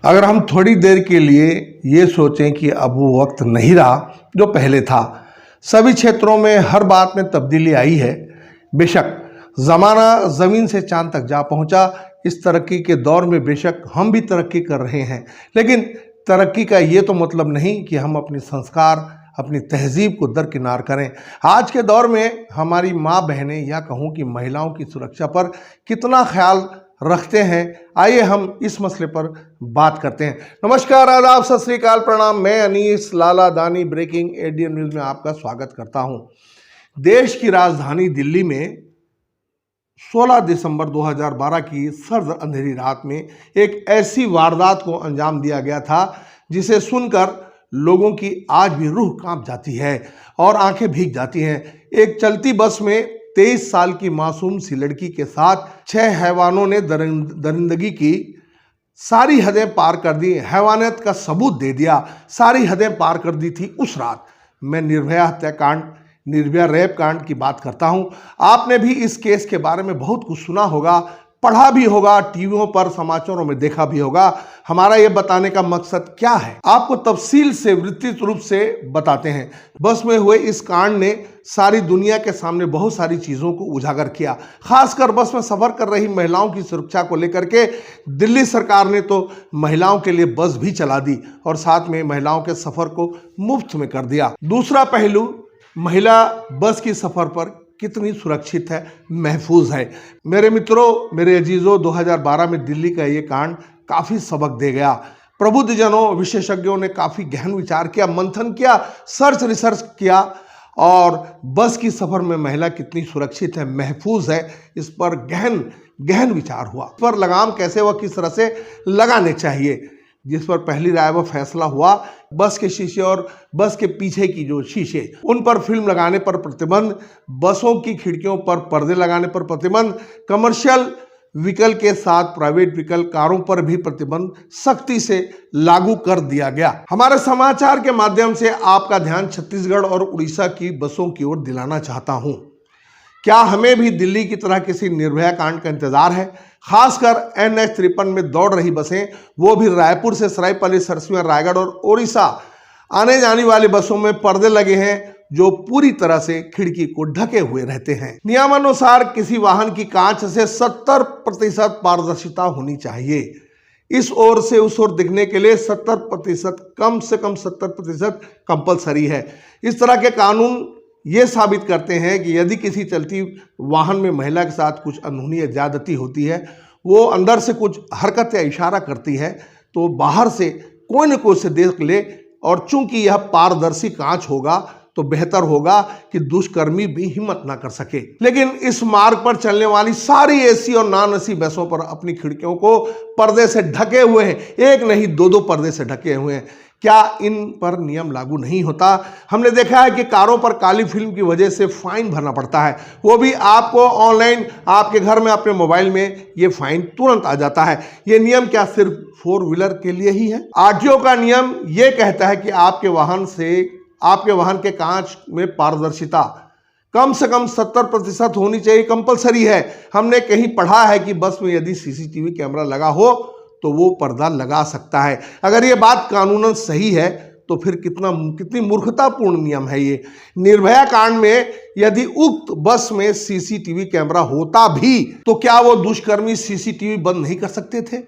अगर हम थोड़ी देर के लिए ये सोचें कि अब वो वक्त नहीं रहा जो पहले था। सभी क्षेत्रों में हर बात में तब्दीली आई है। बेशक ज़माना ज़मीन से चांद तक जा पहुंचा। इस तरक्की के दौर में बेशक हम भी तरक्की कर रहे हैं, लेकिन तरक्की का ये तो मतलब नहीं कि हम अपने संस्कार, अपनी तहजीब को दरकिनार करें। आज के दौर में हमारी माँ बहनें या कहूँ कि महिलाओं की सुरक्षा पर कितना ख्याल रखते हैं, आइए हम इस मसले पर बात करते हैं। नमस्कार, आदाब, सत श्री अकाल, प्रणाम। मैं अनीस लाला दानी ब्रेकिंग एडीएन न्यूज़ में आपका स्वागत करता हूं। देश की राजधानी दिल्ली में 16 दिसंबर 2012 की सर्द अंधेरी रात में एक ऐसी वारदात को अंजाम दिया गया था जिसे सुनकर लोगों की आज भी रूह कांप जाती है और आंखें भीग जाती हैं। एक चलती बस में 23 साल की मासूम सी लड़की के साथ 6 हैवानों ने दरिंदगी की, सारी हदें पार कर दी, हैवानियत का सबूत दे दिया, सारी हदें पार कर दी थी उस रात। मैं निर्भया हत्याकांड, निर्भया रेप कांड की बात करता हूं। आपने भी इस केस के बारे में बहुत कुछ सुना होगा, पढ़ा भी होगा, टीवियों पर, समाचारों में देखा भी होगा। हमारा यह बताने का मकसद क्या है, आपको तफसील से, विस्तृत रूप से बताते हैं। बस में हुए इस कांड ने सारी दुनिया के सामने बहुत सारी चीज़ों को उजागर किया। खासकर बस में सफ़र कर रही महिलाओं की सुरक्षा को लेकर के दिल्ली सरकार ने तो महिलाओं के लिए बस भी चला दी और साथ में महिलाओं के सफ़र को मुफ्त में कर दिया। दूसरा पहलू, महिला बस की सफ़र पर कितनी सुरक्षित है, महफूज है। मेरे मित्रों, मेरे अजीजों, 2012 में दिल्ली का ये कांड काफ़ी सबक दे गया। प्रबुद्धजनों, विशेषज्ञों ने काफ़ी गहन विचार किया, मंथन किया, रिसर्च किया और बस की सफ़र में महिला कितनी सुरक्षित है, महफूज है, इस पर गहन विचार हुआ। इस पर लगाम कैसे व किस तरह से लगाने चाहिए, जिस पर पहली राय व फैसला हुआ बस के शीशे और बस के पीछे की जो शीशे, उन पर फिल्म लगाने पर प्रतिबंध, बसों की खिड़कियों पर पर्दे लगाने पर प्रतिबंध, कमर्शियल व्हीकल के साथ प्राइवेट व्हीकल, कारों पर भी प्रतिबंध सख्ती से लागू कर दिया गया। हमारे समाचार के माध्यम से आपका ध्यान छत्तीसगढ़ और उड़ीसा की बसों की ओर दिलाना चाहता हूं। क्या हमें भी दिल्ली की तरह किसी निर्भया कांड का इंतजार है? खासकर NH-53 में दौड़ रही बसें, वो भी रायपुर से सरायपाली, सरसिया, रायगढ़ और ओडिशा आने जाने वाली बसों में पर्दे लगे हैं जो पूरी तरह से खिड़की को ढके हुए रहते हैं। नियमानुसार किसी वाहन की कांच से 70% पारदर्शिता होनी चाहिए। इस ओर से उस ओर दिखने के लिए 70%, कम से कम 70% कंपलसरी है। इस तरह के कानून ये साबित करते हैं कि यदि किसी चलती वाहन में महिला के साथ कुछ अनहोनी या ज्यादती होती है, वो अंदर से कुछ हरकत या इशारा करती है, तो बाहर से कोई न कोई उसे देख ले, और चूंकि यह पारदर्शी कांच होगा तो बेहतर होगा कि दुष्कर्मी भी हिम्मत ना कर सके। लेकिन इस मार्ग पर चलने वाली सारी एसी और नॉन एसी बसों पर अपनी खिड़कियों को पर्दे से ढके हुए हैं, एक नहीं 2-2 पर्दे से ढके हुए हैं। क्या इन पर नियम लागू नहीं होता? हमने देखा है कि कारों पर काली फिल्म की वजह से फाइन भरना पड़ता है, वो भी आपको ऑनलाइन, आपके घर में, अपने मोबाइल में ये फाइन तुरंत आ जाता है। ये नियम क्या सिर्फ 4 व्हीलर के लिए ही है? आरटीओ का नियम ये कहता है कि आपके वाहन के कांच में पारदर्शिता कम से कम 70% होनी चाहिए, कंपलसरी है। हमने कहीं पढ़ा है कि बस में यदि सीसीटीवी कैमरा लगा हो तो वो पर्दा लगा सकता है। अगर ये बात कानूनन सही है तो फिर कितनी मूर्खतापूर्ण नियम है ये। निर्भया कांड में यदि उक्त बस में सीसीटीवी कैमरा होता भी तो क्या वो दुष्कर्मी सीसीटीवी बंद नहीं कर सकते थे?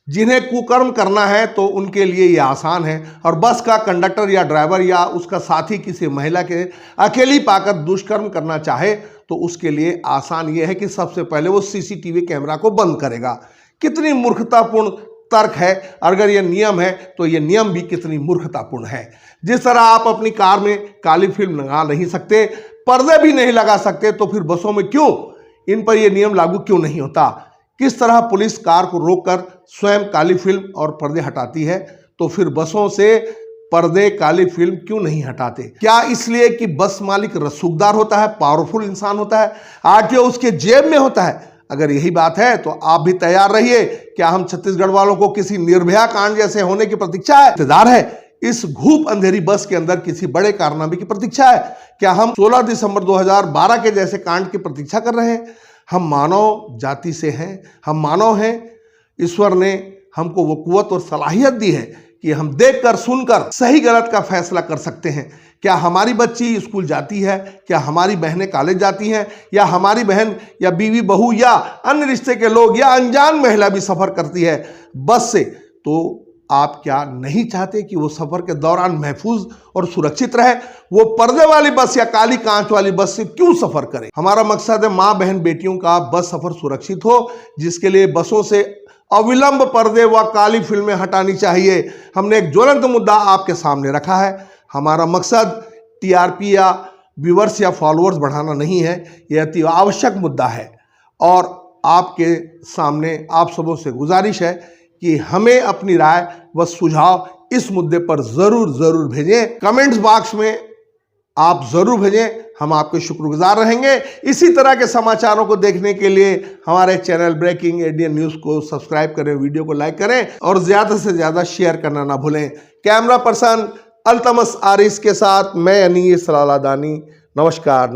जिन्हें कुकर्म करना है तो उनके लिए ये आसान है, और बस का कंडक्टर या ड्राइवर या उसका साथी किसी महिला के अकेली पाकर दुष्कर्म करना चाहे तो उसके लिए आसान ये है कि सबसे पहले वो सीसीटीवी कैमरा को बंद करेगा। कितनी मूर्खतापूर्ण तर्क है। अगर ये नियम है तो ये नियम भी कितनी मूर्खतापूर्ण है। जिस तरह आप अपनी कार में काली फिल्म लगा नहीं सकते, पर्दे भी नहीं लगा सकते, तो फिर बसों में क्यों इन पर यह नियम लागू क्यों नहीं होता? किस तरह पुलिस कार को रोककर स्वयं काली फिल्म और पर्दे हटाती है, तो फिर बसों से पर्दे, काली फिल्म क्यों नहीं हटाते? क्या इसलिए कि बस मालिक रसूखदार होता है, पावरफुल इंसान होता है, आरटीओ उसके जेब में होता है? अगर यही बात है तो आप भी तैयार रहिए। क्या हम छत्तीसगढ़ वालों को किसी निर्भया कांड जैसे होने की प्रतीक्षा है? इंतजार है? इस घूप अंधेरी बस के अंदर किसी बड़े कारनामे की प्रतीक्षा है? क्या हम 16 दिसंबर 2012 के जैसे कांड की प्रतीक्षा कर रहे हैं? हम मानव जाति से हैं, हम मानव हैं। ईश्वर ने हमको वो कुव्वत और सलाहियत दी है कि हम देखकर सुनकर सही गलत का फैसला कर सकते हैं। क्या हमारी बच्ची स्कूल जाती है, क्या हमारी बहनें कॉलेज जाती हैं, या हमारी बहन या बीवी बहू या अन्य रिश्ते के लोग या अनजान महिला भी सफ़र करती है बस से, तो आप क्या नहीं चाहते कि वो सफ़र के दौरान महफूज और सुरक्षित रहे? वो पर्दे वाली बस या काली कांच वाली बस से क्यों सफ़र करे? हमारा मकसद है माँ बहन बेटियों का बस सफ़र सुरक्षित हो, जिसके लिए बसों से अविलंब पर्दे व काली फिल्में हटानी चाहिए। हमने एक ज्वलंत मुद्दा आपके सामने रखा है। हमारा मकसद टीआरपी या व्यूअर्स या फॉलोअर्स बढ़ाना नहीं है, यह अति आवश्यक मुद्दा है और आपके सामने आप सबों से गुजारिश है कि हमें अपनी राय व सुझाव इस मुद्दे पर ज़रूर भेजें। कमेंट्स बॉक्स में आप ज़रूर भेजें, हम आपके शुक्रगुजार रहेंगे। इसी तरह के समाचारों को देखने के लिए हमारे चैनल ब्रेकिंग इंडियन न्यूज़ को सब्सक्राइब करें, वीडियो को लाइक करें और ज़्यादा से ज़्यादा शेयर करना ना भूलें। कैमरा पर्सन अल्तमस आरिस के साथ मैं अनीस लालादानी। नमस्कार।